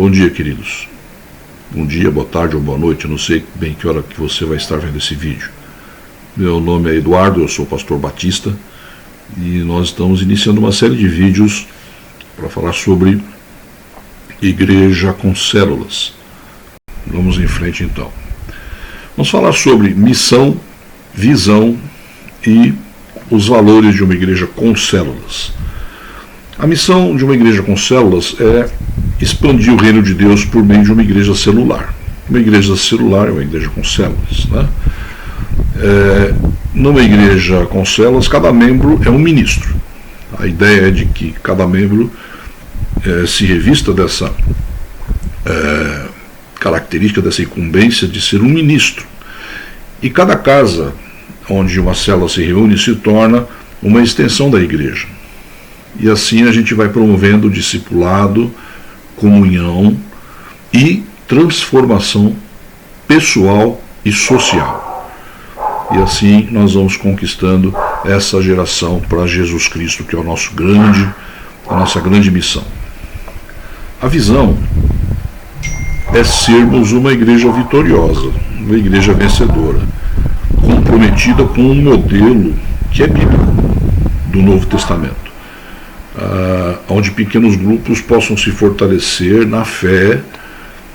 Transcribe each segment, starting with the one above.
Bom dia, queridos. Bom dia, boa tarde ou boa noite, eu não sei bem que hora que você vai estar vendo esse vídeo. Meu nome é Eduardo, eu sou pastor batista e nós estamos iniciando uma série de vídeos para falar sobre igreja com células. Vamos em frente então. Vamos falar sobre missão, visão e os valores de uma igreja com células. A missão de uma igreja com células é expandir o reino de Deus por meio de uma igreja celular. Uma igreja celular é uma igreja com células, né? Numa igreja com células, cada membro é um ministro. A ideia é de que cada membro se revista dessa característica, dessa incumbência de ser um ministro. E cada casa onde uma célula se reúne se torna uma extensão da igreja. E assim a gente vai promovendo o discipulado, comunhão e transformação pessoal e social. E assim nós vamos conquistando essa geração para Jesus Cristo, que é a nossa grande missão. A visão é sermos uma igreja vitoriosa, uma igreja vencedora, comprometida com um modelo que é bíblico do Novo Testamento. Onde pequenos grupos possam se fortalecer na fé,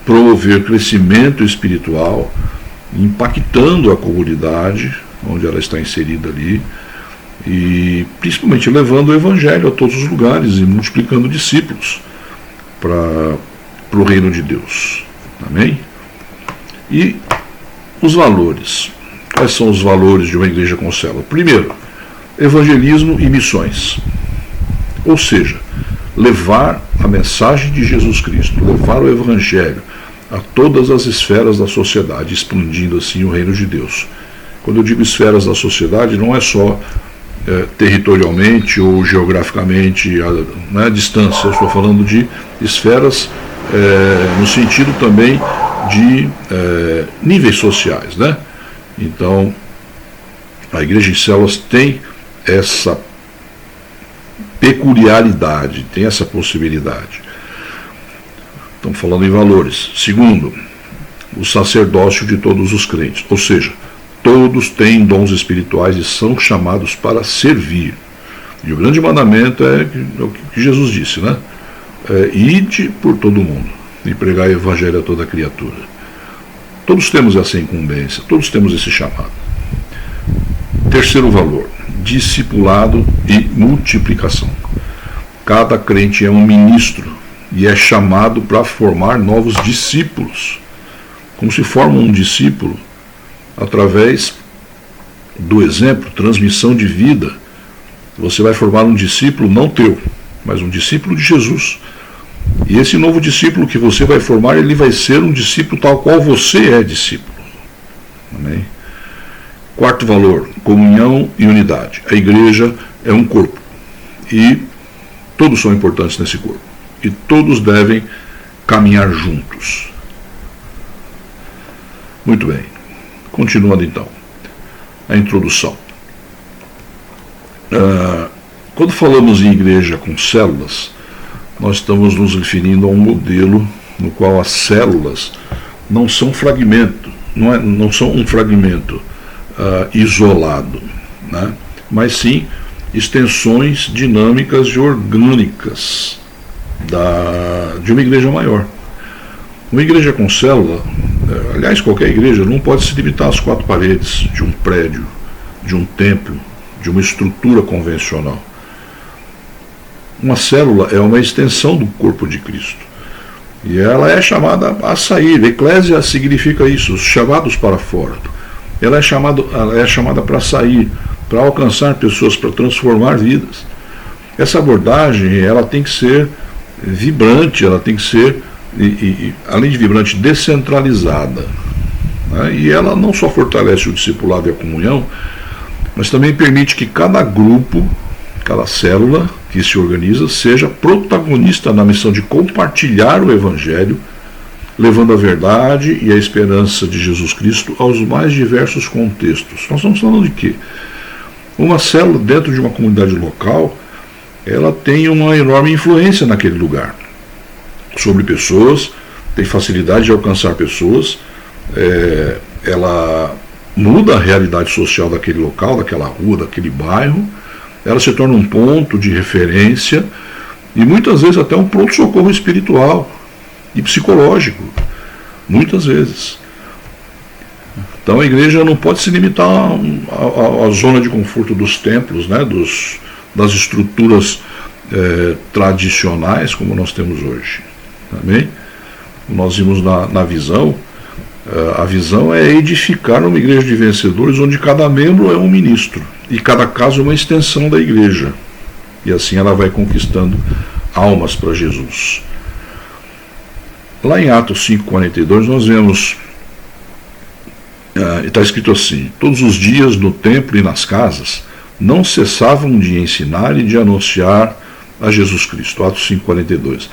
promover crescimento espiritual, impactando a comunidade onde ela está inserida ali, e principalmente levando o evangelho a todos os lugares e multiplicando discípulos para o reino de Deus. Amém? E os valores. Quais são os valores de uma igreja com célula? Primeiro, evangelismo e missões. Ou seja, levar a mensagem de Jesus Cristo, levar o Evangelho a todas as esferas da sociedade, expandindo assim o reino de Deus. Quando eu digo esferas da sociedade, não é só territorialmente ou geograficamente a distância, eu estou falando de esferas no sentido também de níveis sociais, né? Então, a igreja em células tem essa peculiaridade, tem essa possibilidade. Estamos falando em valores. Segundo, o sacerdócio de todos os crentes, ou seja, todos têm dons espirituais e são chamados para servir. E o grande mandamento é o que Jesus disse, né? Ide por todo mundo e pregar o evangelho a toda criatura. Todos temos essa incumbência, todos temos esse chamado. Terceiro valor, discipulado e multiplicação. Cada crente é um ministro e é chamado para formar novos discípulos. Como se forma um discípulo? Através do exemplo, transmissão de vida. Você vai formar um discípulo não teu, mas um discípulo de Jesus. E esse novo discípulo que você vai formar, ele vai ser um discípulo tal qual você é discípulo. Amém? Quarto valor, comunhão e unidade. A igreja é um corpo e todos são importantes nesse corpo e todos devem caminhar juntos. Muito bem, continuando então a introdução. Quando falamos em igreja com células, nós estamos nos referindo a um modelo no qual as células não são fragmento, não são um fragmento isolado, né? Mas sim extensões dinâmicas e orgânicas de uma igreja maior. Uma igreja com célula, aliás, qualquer igreja, não pode se limitar às quatro paredes de um prédio, de um templo, de uma estrutura convencional. Uma célula é uma extensão do corpo de Cristo. E ela é chamada a sair. Eclésia significa isso, os chamados para fora. Ela é chamada para sair, para alcançar pessoas, para transformar vidas. Essa abordagem, ela tem que ser vibrante, ela tem que ser, além de vibrante, descentralizada. Né? E ela não só fortalece o discipulado e a comunhão, mas também permite que cada grupo, cada célula que se organiza, seja protagonista na missão de compartilhar o Evangelho, levando a verdade e a esperança de Jesus Cristo aos mais diversos contextos. Nós estamos falando de quê? Uma célula dentro de uma comunidade local, ela tem uma enorme influência naquele lugar, sobre pessoas tem facilidade de alcançar pessoas, ela muda a realidade social daquele local, daquela rua, daquele bairro, ela se torna um ponto de referência e muitas vezes até um pronto-socorro espiritual e psicológico, muitas vezes. Então a igreja não pode se limitar à zona de conforto dos templos, né, das estruturas tradicionais como nós temos hoje. Amém? Nós vimos na visão, a visão é edificar uma igreja de vencedores onde cada membro é um ministro e cada casa é uma extensão da igreja. E assim ela vai conquistando almas para Jesus. Lá em Atos 5,42 nós vemos, está escrito assim: todos os dias no templo e nas casas não cessavam de ensinar e de anunciar a Jesus Cristo. Atos 5,42.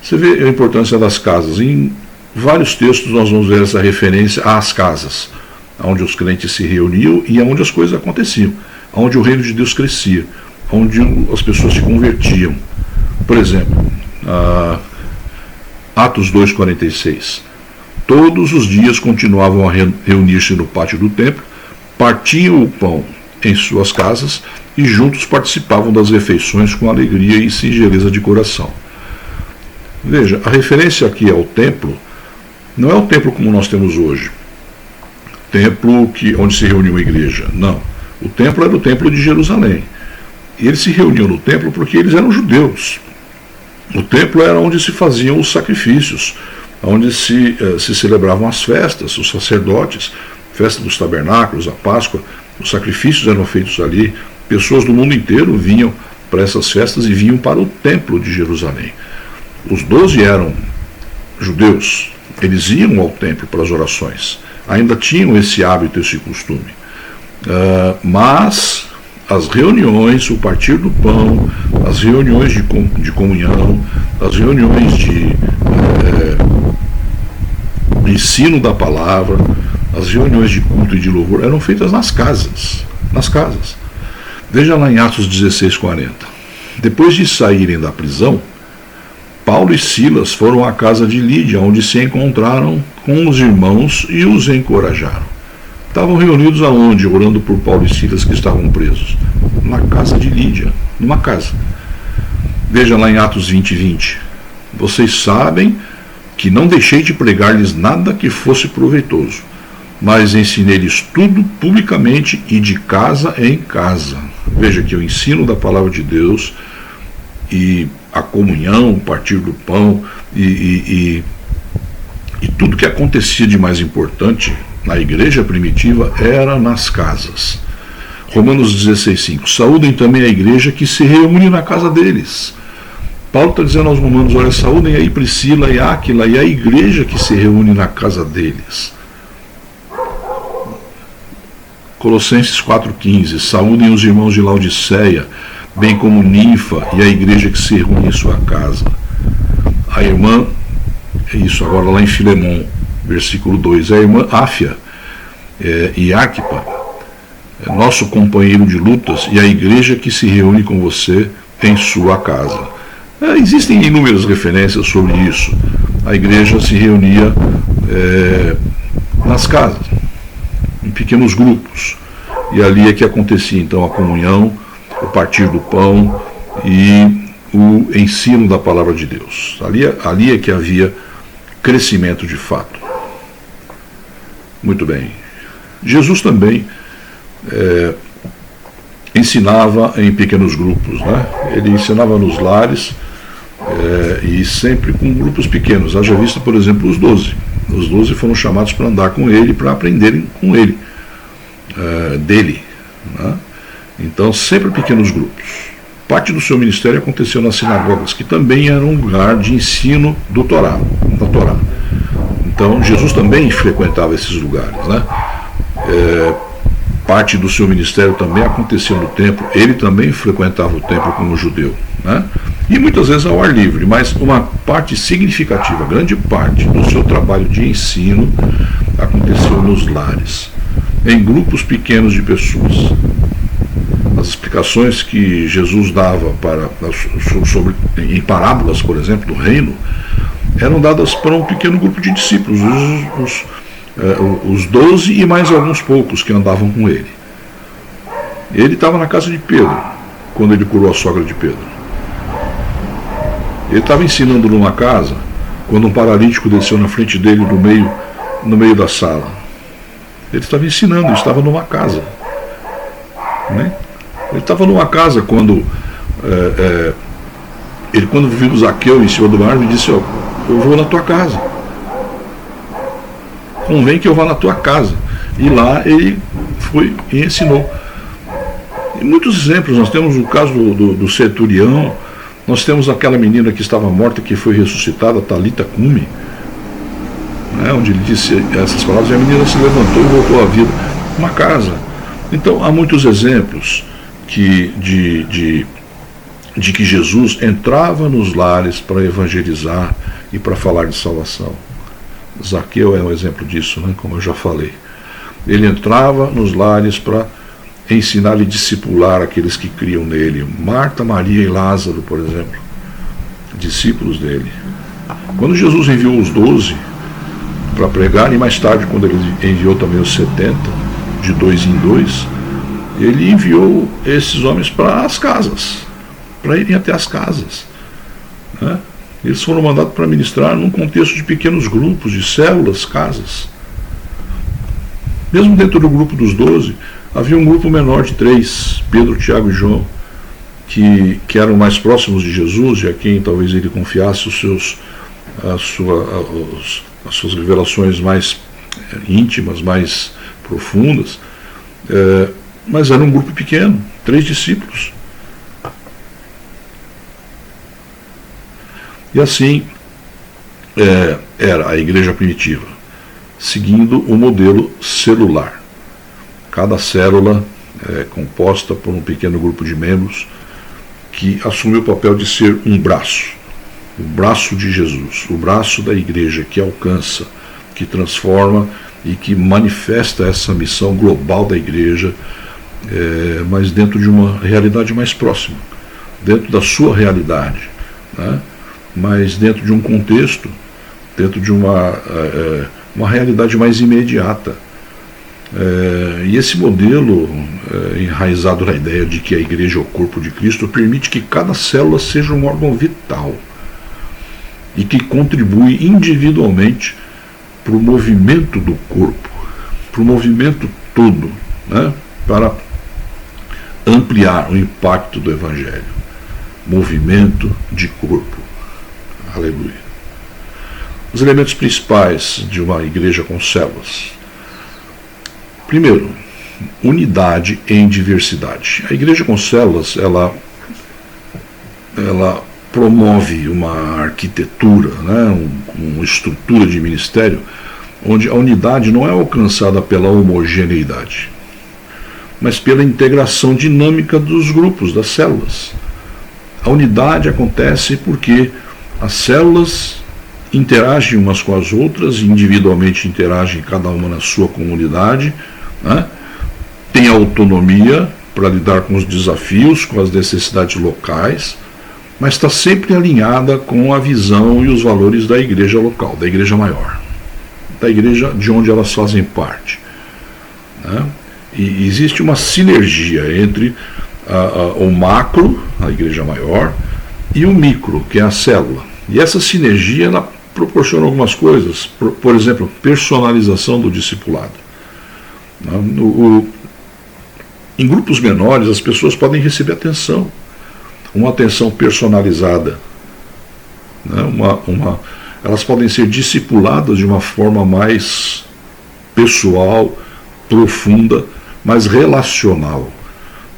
Você vê a importância das casas. Em vários textos nós vamos ver essa referência às casas, onde os crentes se reuniam e onde as coisas aconteciam, onde o reino de Deus crescia, onde as pessoas se convertiam. Por exemplo, Atos 2,46. Todos os dias continuavam a reunir-se no pátio do templo, partiam o pão em suas casas e juntos participavam das refeições com alegria e singeleza de coração. Veja, a referência aqui ao templo não é o templo como nós temos hoje, templo onde se reuniu a igreja. Não, o templo era o templo de Jerusalém. E eles se reuniam no templo porque eles eram judeus. O templo era onde se faziam os sacrifícios, onde se celebravam as festas, os sacerdotes, festa dos tabernáculos, a Páscoa, os sacrifícios eram feitos ali. Pessoas do mundo inteiro vinham para essas festas e vinham para o templo de Jerusalém. Os 12 eram judeus, eles iam ao templo para as orações, ainda tinham esse hábito, esse costume. Mas as reuniões, o partir do pão, as reuniões de comunhão, as reuniões de ensino da palavra, as reuniões de culto e de louvor eram feitas nas casas. Veja lá em Atos 16,40. Depois de saírem da prisão, Paulo e Silas foram à casa de Lídia, onde se encontraram com os irmãos e os encorajaram. Estavam reunidos aonde? Orando por Paulo e Silas, que estavam presos. Na casa de Lídia, numa casa. Veja lá em Atos 20:20. Vocês sabem que não deixei de pregar-lhes nada que fosse proveitoso, mas ensinei-lhes tudo publicamente e de casa em casa. Veja que o ensino da palavra de Deus e a comunhão, o partir do pão e tudo que acontecia de mais importante na igreja primitiva era nas casas. Romanos 16,5. Saúdem também a igreja que se reúne na casa deles. Paulo está dizendo aos romanos: olha, saúdem aí Priscila e Áquila e a igreja que se reúne na casa deles. Colossenses 4,15. Saúdem os irmãos de Laodiceia, bem como Ninfa e a igreja que se reúne em sua casa. A irmã, isso agora lá em Filemon, versículo 2, a irmã Áfia e Arquipa, nosso companheiro de lutas, e a igreja que se reúne com você em sua casa. Existem inúmeras referências sobre isso. A igreja se reunia nas casas, em pequenos grupos, e ali é que acontecia então a comunhão, o partir do pão e o ensino da palavra de Deus. Ali é que havia crescimento de fato. Muito bem. Jesus também ensinava em pequenos grupos, né? Ele ensinava nos lares e sempre com grupos pequenos. Haja visto, por exemplo, os 12. Os 12 foram chamados para andar com ele, para aprenderem com ele, dele, né? Então, sempre pequenos grupos. Parte do seu ministério aconteceu nas sinagogas, que também eram um lugar de ensino da Torá. Então, Jesus também frequentava esses lugares, né? Parte do seu ministério também acontecia no templo. Ele também frequentava o templo como judeu, né? E muitas vezes ao ar livre, mas uma parte significativa, grande parte do seu trabalho de ensino aconteceu nos lares, em grupos pequenos de pessoas. As explicações que Jesus dava em parábolas, por exemplo, do reino, eram dadas para um pequeno grupo de discípulos, os 12 e mais alguns poucos que andavam com ele. Ele estava na casa de Pedro, quando ele curou a sogra de Pedro. Ele estava ensinando numa casa, quando um paralítico desceu na frente dele no meio da sala. Ele estava ensinando, ele estava numa casa. Né? Ele estava numa casa quando quando viu Zaqueu em cima do árvore, ele disse: eu vou na tua casa. Convém que eu vá na tua casa. E lá ele foi e ensinou. E muitos exemplos, nós temos o caso do centurião, nós temos aquela menina que estava morta, que foi ressuscitada, Talita Cumi, né, onde ele disse essas palavras, e a menina se levantou e voltou à vida. Uma casa. Então há muitos exemplos de que Jesus entrava nos lares para evangelizar e para falar de salvação. Zaqueu é um exemplo disso, né, como eu já falei. Ele entrava nos lares para ensinar e discipular aqueles que criam nele. Marta, Maria e Lázaro, por exemplo, discípulos dele. Quando Jesus enviou os 12 para pregar, e mais tarde quando ele enviou também os 70, de 2 em 2, ele enviou esses homens para as casas, para irem até as casas. Né? Eles foram mandados para ministrar num contexto de pequenos grupos, de células, casas. Mesmo dentro do grupo dos 12, havia um grupo menor de 3, Pedro, Tiago e João, que eram mais próximos de Jesus, e a quem talvez ele confiasse as suas revelações mais íntimas, mais profundas, mas era um grupo pequeno, 3 discípulos. E assim era a igreja primitiva, seguindo o modelo celular. Cada célula é composta por um pequeno grupo de membros que assume o papel de ser um braço, o braço de Jesus, o braço da igreja que alcança, que transforma e que manifesta essa missão global da igreja, mas dentro de uma realidade mais próxima, dentro da sua realidade, né? Mas dentro de um contexto, dentro de uma realidade mais imediata. E esse modelo, enraizado na ideia de que a igreja é o corpo de Cristo, permite que cada célula seja um órgão vital e que contribui individualmente para o movimento do corpo, para o movimento todo, né? Para ampliar o impacto do Evangelho. Movimento de corpo. Aleluia. Os elementos principais de uma igreja com células. Primeiro, unidade em diversidade. A igreja com células, ela promove uma arquitetura, né, uma estrutura de ministério, onde a unidade não é alcançada pela homogeneidade, mas pela integração dinâmica dos grupos, das células. A unidade acontece porque as células interagem umas com as outras, individualmente interagem cada uma na sua comunidade, né? Tem autonomia para lidar com os desafios, com as necessidades locais, mas está sempre alinhada com a visão e os valores da igreja local, da igreja maior, da igreja de onde elas fazem parte. Né? E existe uma sinergia entre o macro, a igreja maior, e o micro, que é a célula. E essa sinergia, ela proporciona algumas coisas, por exemplo, personalização do discipulado. Em grupos menores, as pessoas podem receber atenção, uma atenção personalizada. Né? Elas podem ser discipuladas de uma forma mais pessoal, profunda, mais relacional,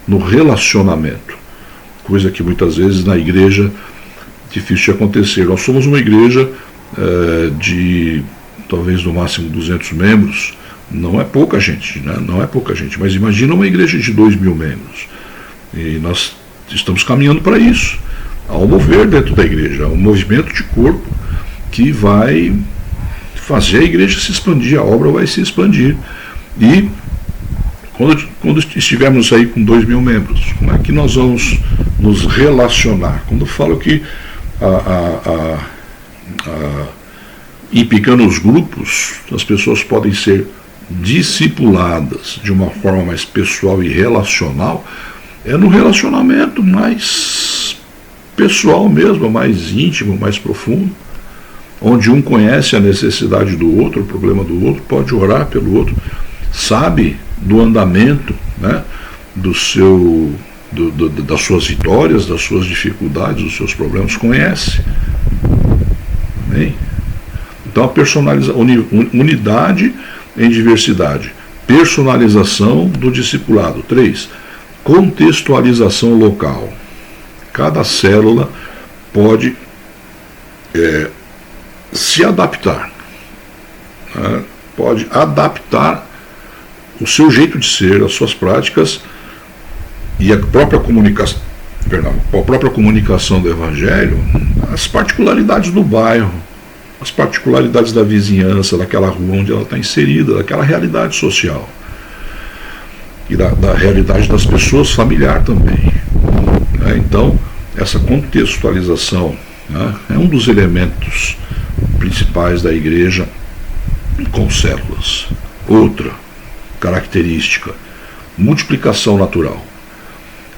no relacionamento, coisa que muitas vezes na igreja é difícil de acontecer. Nós somos uma igreja de talvez no máximo 200 membros, não é pouca gente, né? Não é pouca gente, mas imagina uma igreja de 2.000 membros, e nós estamos caminhando para isso. Há um mover dentro da igreja, há um movimento de corpo que vai fazer a igreja se expandir, a obra vai se expandir. E quando estivermos aí com 2.000 membros, como é que nós vamos nos relacionar? Quando eu falo que em pequenos grupos, as pessoas podem ser discipuladas de uma forma mais pessoal e relacional, no relacionamento mais pessoal mesmo, mais íntimo, mais profundo, onde um conhece a necessidade do outro, o problema do outro, pode orar pelo outro, sabe do andamento, né, das suas vitórias, das suas dificuldades, dos seus problemas, conhece. Amém? Então a unidade em diversidade, personalização do discipulado. 3, contextualização local. Cada célula pode se adaptar, né? Pode adaptar o seu jeito de ser, as suas práticas e a própria comunicação do Evangelho, as particularidades do bairro, as particularidades da vizinhança, daquela rua onde ela está inserida, daquela realidade social e da realidade das pessoas, familiar também, né? Então, essa contextualização, né, é um dos elementos principais da igreja com células. Outra característica, multiplicação natural.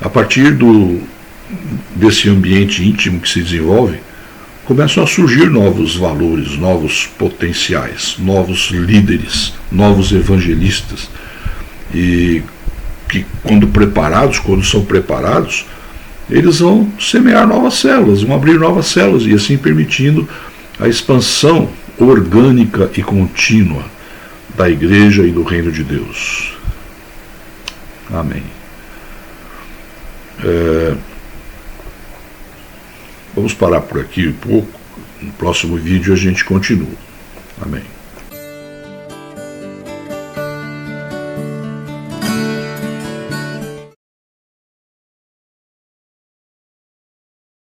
A partir desse ambiente íntimo que se desenvolve, começam a surgir novos valores, novos potenciais, novos líderes, novos evangelistas, e que quando são preparados, eles vão semear novas células, vão abrir novas células, e assim permitindo a expansão orgânica e contínua da igreja e do reino de Deus. Amém. Vamos parar por aqui um pouco. No próximo vídeo a gente continua. Amém.